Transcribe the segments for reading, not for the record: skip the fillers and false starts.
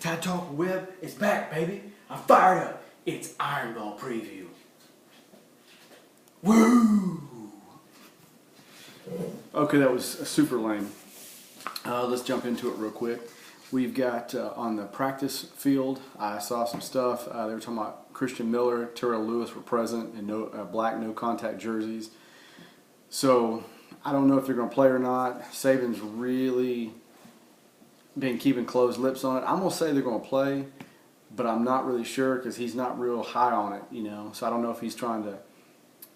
Tide Talk Web is back, baby. I'm fired up. It's Iron Ball preview. Woo! Okay, that was super lame. Let's jump into it real quick. We've got on the practice field, I saw some stuff. They were talking about Christian Miller, Terrell Lewis were present in black no contact jerseys. So I don't know if they're going to play or not. Saban's really been keeping closed lips on it. I'm going to say they're going to play, but I'm not really sure because he's not real high on it, you know. So I don't know if he's trying to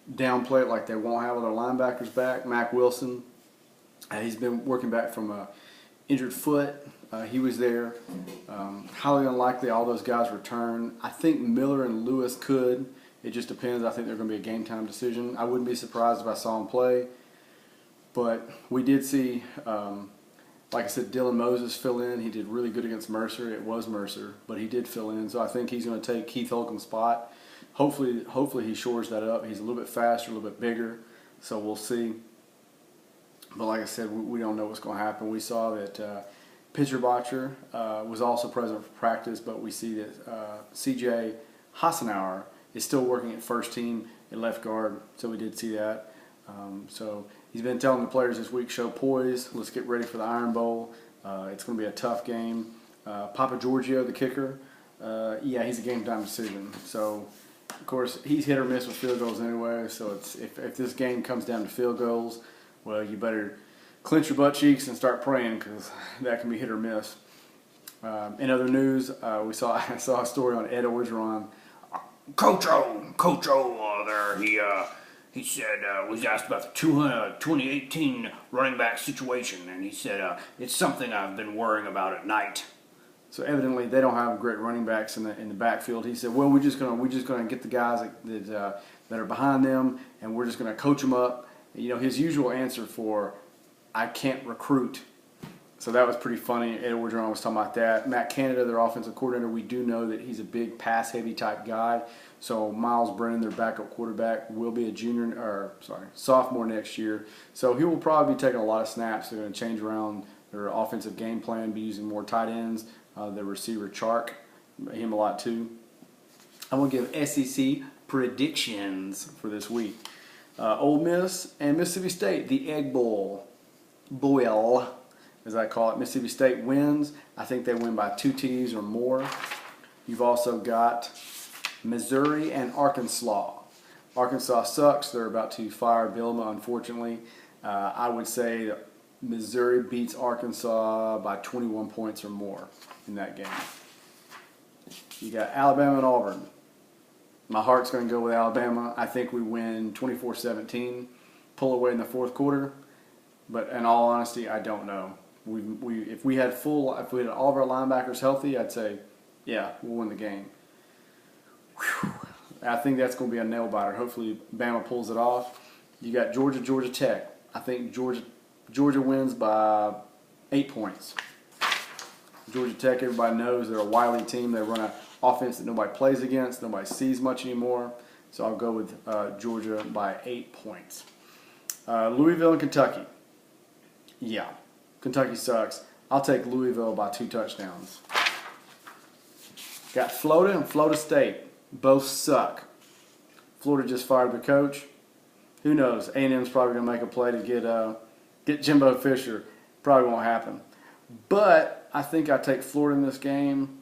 downplay it like they won't have other linebackers back. Mack Wilson, he's been working back from a injured foot. He was there. Highly unlikely all those guys return. I think Miller and Lewis could. It just depends. I think they're going to be a game time decision. I wouldn't be surprised if I saw him play. But we did see, like I said, Dylan Moses fill in. He did really good against Mercer. It was Mercer, but he did fill in. So I think he's going to take Keith Holcomb's spot. Hopefully he shores that up. He's a little bit faster, a little bit bigger. So we'll see. But like I said, we don't know what's going to happen. We saw that Pitcher Botcher was also present for practice, but we see that C.J. Hassenauer is still working at first team at left guard, so we did see that. So he's been telling the players this week, show poise, let's get ready for the Iron Bowl. It's going to be a tough game. Papa Giorgio, the kicker, yeah, he's a game time decision. So, of course, he's hit or miss with field goals anyway, so it's if this game comes down to field goals, well, you better clench your butt cheeks and start praying because that can be hit or miss. In other news, I saw a story on Ed Orgeron. Coach O there, he said, was asked about the 2018 running back situation, and he said, it's something I've been worrying about at night. So evidently they don't have great running backs in the backfield. He said, well, we're just gonna get the guys that are behind them, and we're just gonna coach them up. You know, his usual answer for I can't recruit. So that was pretty funny. Ed Orgeron was talking about that. Matt Canada, their offensive coordinator, we do know that he's a big pass-heavy type guy. So Miles Brennan, their backup quarterback, will be a sophomore next year. So he will probably be taking a lot of snaps. They're going to change around their offensive game plan, be using more tight ends. The receiver Chark, him a lot too. I'm going to give SEC predictions for this week. Ole Miss and Mississippi State, the Egg Bowl, as I call it. Mississippi State wins. I think they win by 2 TDs or more. You've also got Missouri and Arkansas. Arkansas sucks. They're about to fire Bielema, unfortunately. I would say that Missouri beats Arkansas by 21 points or more in that game. You got Alabama and Auburn. My heart's going to go with Alabama. I think we win 24-17, pull away in the fourth quarter. But in all honesty, I don't know. If we had all of our linebackers healthy, I'd say, yeah, we'll win the game. Whew. I think that's going to be a nail biter. Hopefully, Bama pulls it off. You got Georgia Tech. I think Georgia wins by 8 points. Georgia Tech, everybody knows they're a wily team. They run an offense that nobody plays against, nobody sees much anymore. So I'll go with Georgia by 8 points. Louisville and Kentucky. Yeah, Kentucky sucks. I'll take Louisville by 2 touchdowns. Got Florida and Florida State. Both suck. Florida just fired their coach. Who knows? A&M's probably going to make a play to get Jimbo Fisher. Probably won't happen. But I think I take Florida in this game.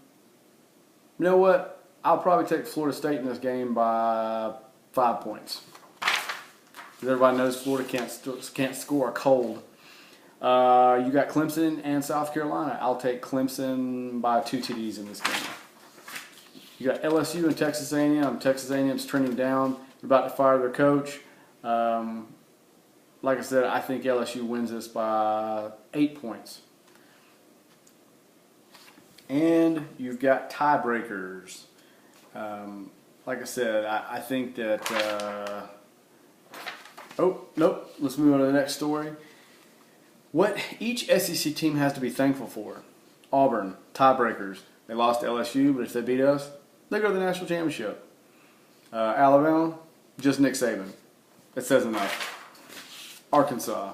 You know what? I'll probably take Florida State in this game by 5 points. Because everybody knows Florida can't score a cold. You got Clemson and South Carolina. I'll take Clemson by 2 TDs in this game. You got LSU and Texas A&M. Texas A&M's trending down. They're about to fire their coach. Like I said, I think LSU wins this by 8 points. And you've got tiebreakers. Like I said, I think that... oh, nope. Let's move on to the next story. What each SEC team has to be thankful for. Auburn, tiebreakers. They lost to LSU, but if they beat us, they go to the national championship. Alabama, just Nick Saban. It says enough. Arkansas,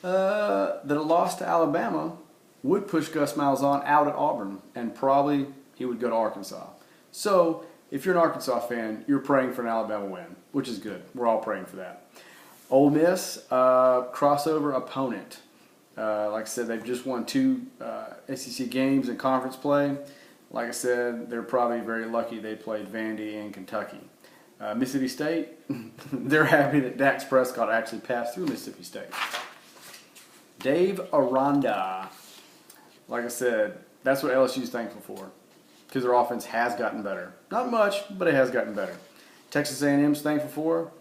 that lost to Alabama, would push Gus Malzahn out at Auburn, and probably he would go to Arkansas. So if you're an Arkansas fan, you're praying for an Alabama win, which is good. We're all praying for that. Ole Miss, crossover opponent. Like I said, they've just won 2 SEC games in conference play. Like I said, they're probably very lucky they played Vandy and Kentucky. Mississippi State, they're happy that Dax Prescott actually passed through Mississippi State. Dave Aranda, like I said, that's what LSU's thankful for, because their offense has gotten better. Not much, but it has gotten better. Texas A&M's thankful for.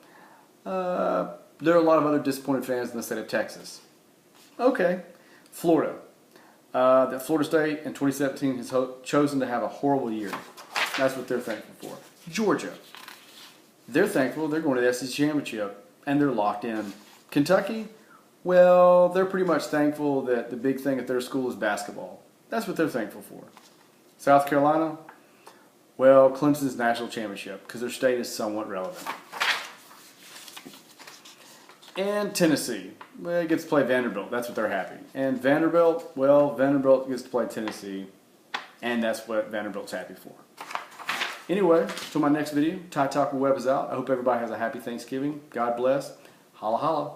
There are a lot of other disappointed fans in the state of Texas. Okay. Florida. That Florida State in 2017 has chosen to have a horrible year. That's what they're thankful for. Georgia. They're thankful they're going to the SEC Championship, and they're locked in. Kentucky, well, they're pretty much thankful that the big thing at their school is basketball. That's what they're thankful for. South Carolina, well, Clemson's national championship, because their state is somewhat relevant. And Tennessee, well, it gets to play Vanderbilt. That's what they're happy. And Vanderbilt, well, Vanderbilt gets to play Tennessee, and that's what Vanderbilt's happy for. Anyway, till my next video, Tide Talk Web is out. I hope everybody has a happy Thanksgiving. God bless. Holla holla.